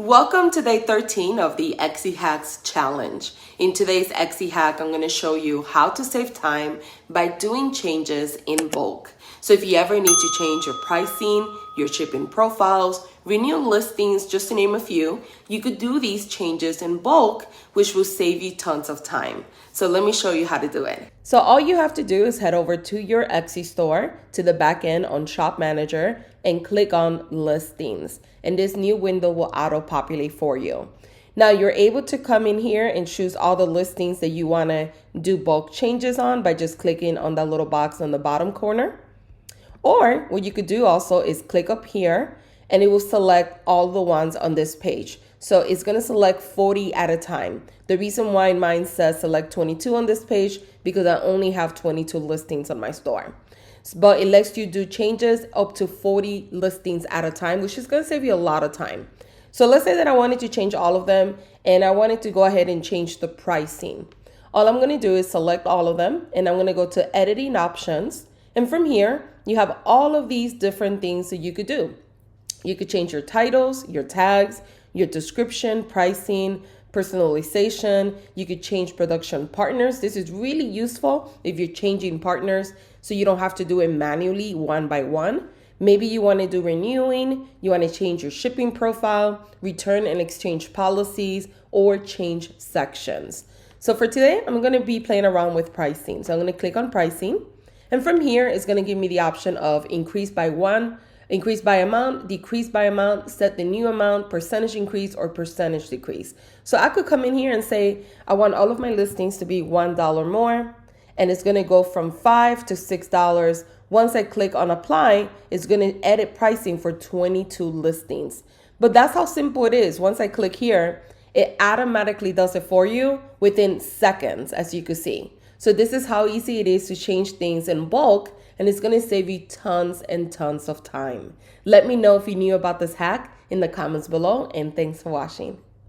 Welcome to day 13 of the Etsy Hacks Challenge. In today's Etsy hack, I'm going to show you how to save time by doing changes in bulk. So if you ever need to change your pricing, your shipping profiles, renew listings, just to name a few, you could do these changes in bulk, which will save you tons of time. So let me show you how to do it. So all you have to do is head over to your Etsy store, to the back end on Shop Manager, and click on Listings. And this new window will auto-populate for you. Now you're able to come in here and choose all the listings that you want to do bulk changes on by just clicking on that little box on the bottom corner. Or what you could do also is click up here and it will select all the ones on this page. So it's going to select 40 at a time. The reason why mine says select 22 on this page because I only have 22 listings on my store. But it lets you do changes up to 40 listings at a time, which is going to save you a lot of time. So let's say that I wanted to change all of them and I wanted to go ahead and change the pricing. All I'm going to do is select all of them and I'm going to go to editing options. And from here, you have all of these different things that you could do. You could change your titles, your tags, your description, pricing, personalization. You could change production partners. This is really useful if you're changing partners so you don't have to do it manually one by one. Maybe you want to do renewing, you want to change your shipping profile, return and exchange policies, or change sections. So for today, I'm going to be playing around with pricing. So I'm going to click on pricing. And from here, it's going to give me the option of increase by amount, decrease by amount, set the new amount, percentage increase, or percentage decrease. So I could come in here and say, I want all of my listings to be $1 more. And it's going to go from $5 to $6. Once I click on apply, it's going to edit pricing for 22 listings. But that's how simple it is. Once I click here, it automatically does it for you within seconds, as you can see. So this is how easy it is to change things in bulk, and it's going to save you tons and tons of time. Let me know if you knew about this hack in the comments below, and thanks for watching.